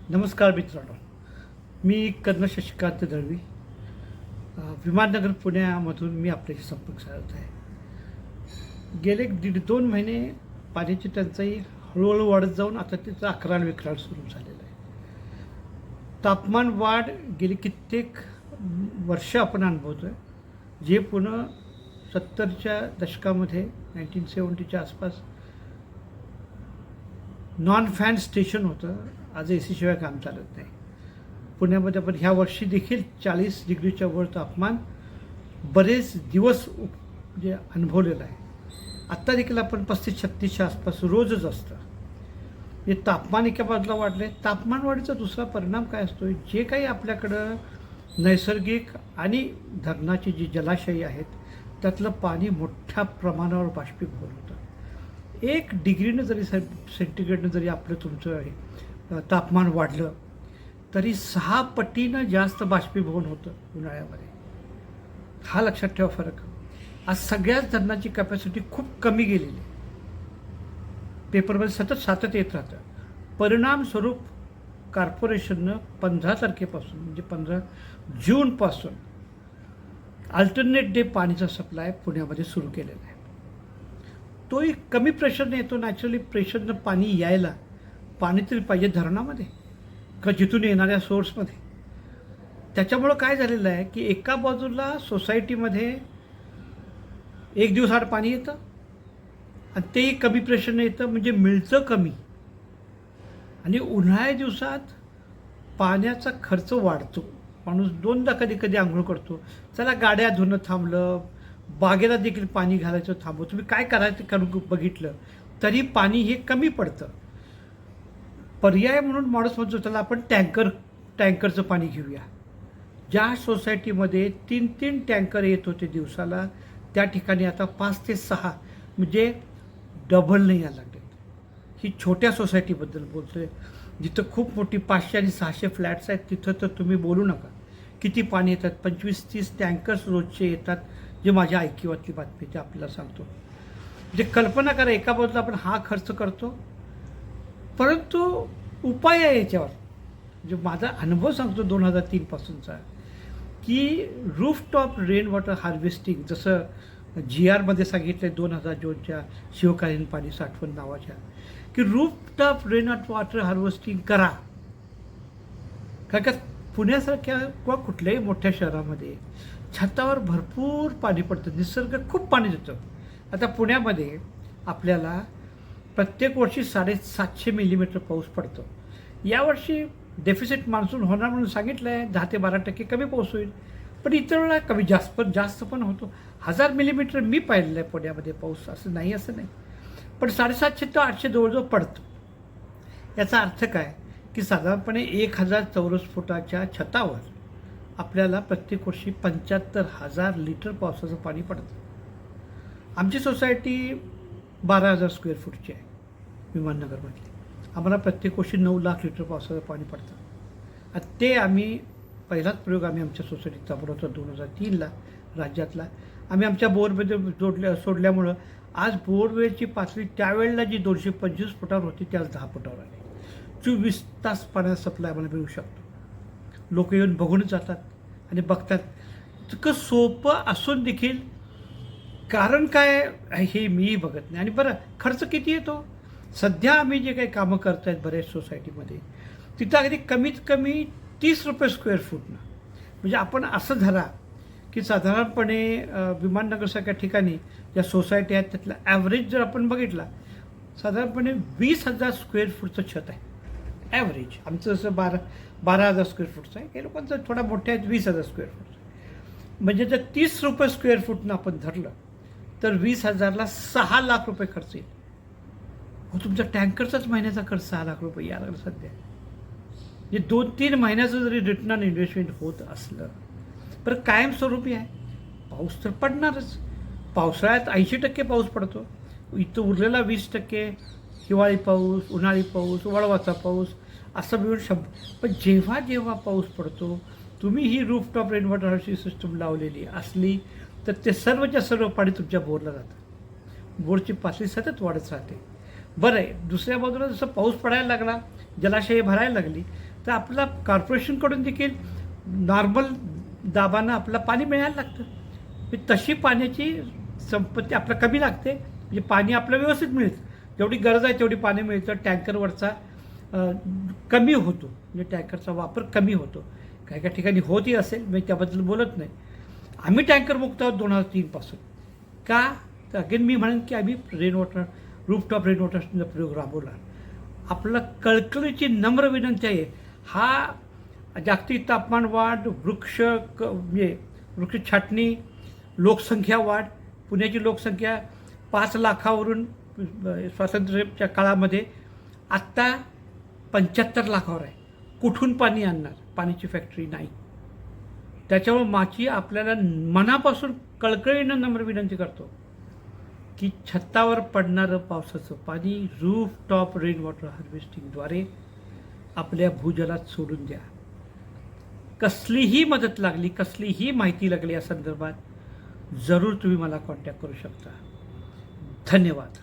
नमस्कार मित्रांनो, मी कर्नल शशिकांत दळवी, विमाननगर पुण्यामधून मी आपल्याशी संपर्क साधत आहे. गेले 1.5-2 महिने पाण्याची टंचाई हळूहळू वाढत जाऊन आता तिचं अक्राळ विक्राळ सुरू झालेलं आहे. तापमान वाढ गेली कित्येक वर्ष आपण अनुभवतो आहे, जे पुन्हा 70च्या दशकामध्ये 1970च्या आसपास नॉन फॅन स्टेशन होतं. आज AC शिवाय काम चालत नाही. पुण्यामध्ये आपण ह्या वर्षी देखील 40 डिग्रीच्या वर तापमान बरेच दिवस म्हणजे अनुभवलेलं आहे. आत्ता देखील आपण 35-36च्या आसपास रोजच असतं. हे तापमान एका बाजूला वाढले. तापमान वाढीचा दुसरा परिणाम काय असतो, जे काही आपल्याकडं नैसर्गिक आणि धरणाची जी जलाशयी आहेत त्यातलं पाणी मोठ्या प्रमाणावर बाष्पीभवन होतं. 1 डिग्रीनं जरी सेंटीग्रेडनं जरी आपलं तुमचं तापमान वाढलं तरी 6 पटीनं जास्त बाष्पीभवन होतं उन्हाळ्यामध्ये. हा लक्षात ठेवा फरक. आज सगळ्याच धरणाची कॅपॅसिटी खूप कमी गेलेली आहे. पेपरमध्ये सतत सातत्य येत राहतं. परिणामस्वरूप कॉर्पोरेशननं 15 तारखेपासून म्हणजे 15 जूनपासून अल्टरनेट डे पाणीचा सप्लाय पुण्यामध्ये सुरू केलेला आहे. तोही कमी प्रेशरने येतो. नॅचरली प्रेशरनं पाणी यायला पाणी तरी पाहिजे धरणामध्ये का जिथून येणाऱ्या सोर्समध्ये. त्याच्यामुळं काय झालेलं आहे की एका बाजूला सोसायटीमध्ये 1 दिवसाआड पाणी येतं आणि तेही कमी प्रेशरने येतं, म्हणजे मिळतं कमी. आणि उन्हाळ्या दिवसात पाण्याचा खर्च वाढतो. माणूस 2दा कधी आंघोळ करतो. चला गाड्या धुणं थांबलं, बागेला देखील पाणी घालायचं थांबव, तुम्ही काय करायचं करून बघितलं तरी पाणी हे कमी पडतं. पर्याय म्हणून माणूस म्हणतो त्याला आपण टँकरचं पाणी घेऊया. ज्या सोसायटीमध्ये 3 टँकर येत होते दिवसाला, त्या ठिकाणी आता 5 ते 6 म्हणजे डबल नाही यायला लागले. ही छोट्या सोसायटीबद्दल बोलतो आहे. जिथं खूप मोठी 500 आणि 600 फ्लॅट्स आहेत तिथं तर तुम्ही बोलू नका. किती पाणी येतात, 25-30 टँकर्स रोजचे येतात, जे माझ्या ऐकिवातली बातमी ते आपल्याला सांगतो. म्हणजे कल्पना करा, एका बाजूला आपण हा खर्च करतो, परंतु उपाय आहे याच्यावर. म्हणजे माझा अनुभव सांगतो 2003 पासूनचा, की रूफटॉप रेन वॉटर हार्वेस्टिंग, जसं GRमध्ये सांगितलं 2002च्या शिवकालीन पाणी साठवण नावाच्या, की रूफटॉप रेन वॉटर हार्वेस्टिंग करा. कारण का पुण्यासारख्या किंवा कुठल्याही मोठ्या शहरामध्ये छतावर भरपूर पाणी पडतं, निसर्ग खूप पाणी देतं. आता पुण्यामध्ये आपल्याला प्रत्येक वर्षी 750 मिलीमीटर पाऊस पडतो. यावर्षी डेफिसिट मान्सून होणार म्हणून सांगितलं आहे, 10 ते 12% कमी पाऊस होईल. पण इतर वेळा कमी जास्त पण होतो. 1000 मिलीमीटर मी पाहिलेलं आहे पुण्यामध्ये पाऊस, असं नाही पण 750 ते 800 जवळजवळ पडतो. याचा अर्थ काय की साधारणपणे 1000 चौरस फुटाच्या छतावर आपल्याला प्रत्येक वर्षी 75,000 लिटर पावसाचं पाणी पडतं. आमची सोसायटी 12,000 स्क्वेअर फूटची आहे विमाननगरमधली. आम्हाला प्रत्येक वर्षी 9 लाख लिटर पावसाचं पाणी पडतं. आणि ते आम्ही पहिलाच प्रयोग आमच्या सोसायटीत चालवला होता 2003ला राज्यातला. आम्ही आमच्या बोरमध्ये सोडल्यामुळं आज बोरवेलची पातळी त्यावेळेला जी 225 फुटावर होती ती आज 10 फुटावर आली. 24 तास पाण्याचा सप्लाय आम्हाला मिळू शकतो. लोक येऊन बघून जातात आणि बघतात. इतकं सोपं असून देखील कारण काय हे मीही बघत नाही. आणि बरं, खर्च किती येतो. सध्या आम्ही जे काही कामं करत आहेत बऱ्याच सोसायटीमध्ये, तिथं अगदी कमीत कमी 30 रुपये स्क्वेअर फूटनं. म्हणजे आपण असं धरा की साधारणपणे विमाननगरसारख्या ठिकाणी ज्या सोसायटी आहेत त्यातला ॲव्हरेज जर आपण बघितला, साधारणपणे 20,000 स्क्वेअर फूटचं छत आहे ॲव्हरेज. आमचं जसं 12,000 स्क्वेअर फूटचं आहे, हे लोकांचं थोडा मोठ्या आहेत 20,000 स्क्वेअर फूटचं. म्हणजे जर 30 रुपये स्क्वेअर फूटनं आपण धरलं तर 20,000ला 6 लाख रुपये खर्च येईल. तुमचा टँकरचाच महिन्याचा खर्च 6 लाख रुपये यायला लागला सध्या. म्हणजे 2-3 महिन्याचं जरी रिटर्न ऑन इन्व्हेस्टमेंट होत असलं, बरं कायमस्वरूपी आहे. पाऊस तर पडणारच. पावसाळ्यात 80% पाऊस पडतो. इथं उरलेला 20% हिवाळी पाऊस, उन्हाळी पाऊस, वळवाचा पाऊस असं मिळून पण जेव्हा जेव्हा पाऊस पडतो, तुम्ही ही rooftop rain water harvesting system लावलेली असली तर ते सर्वच्या सर्व पाणी तुमच्या बोरला जातं. बोरची पातळी सतत वाढत राहते. बरं आहे, दुसऱ्या बाजूला जसं पाऊस पडायला लागला, जलाशये भरायला लागली, तर आपला कॉर्पोरेशनकडून देखील नॉर्मल दाबानं आपलं पाणी मिळायला लागतं. म्हणजे तशी पाण्याची संपत्ती आपल्याला कमी लागते. म्हणजे पाणी आपलं व्यवस्थित मिळतं, जेवढी गरज आहे तेवढी पाणी मिळतं. टँकरवरचा कमी होतो, म्हणजे टँकरचा वापर कमी होतो. काही काही ठिकाणी होतही असेल, मी त्याबद्दल बोलत नाही. आम्ही टँकर मुक्त आहोत 2003 पासून. का? तर अगेन मी म्हणेन की आम्ही रूफटॉप रेन वॉटरचा प्रयोग राबवला. आपलं कळकळीची नम्र विनंती आहे, हा जागतिक तापमान वाढ, म्हणजे वृक्ष छाटणी, लोकसंख्या वाढ, पुण्याची लोकसंख्या 5 लाखावरून स्वातंत्र्याच्या काळामध्ये आत्ता 75 लाखावर आहे. कुठून पाणी आणणार? पाण्याची फॅक्टरी नाही. त्याच्यामुळे माझी आपल्याला मनापासून कळकळीनं नम्र विनंती करतो की छतावर पडणारं पावसाचं पाणी रूफटॉप रेन वॉटर हार्वेस्टिंगद्वारे आपल्या भूजलात सोडून द्या. कसलीही मदत लागली, कसलीही माहिती लागली या संदर्भात जरूर तुम्ही मला कॉन्टॅक्ट करू शकता. धन्यवाद.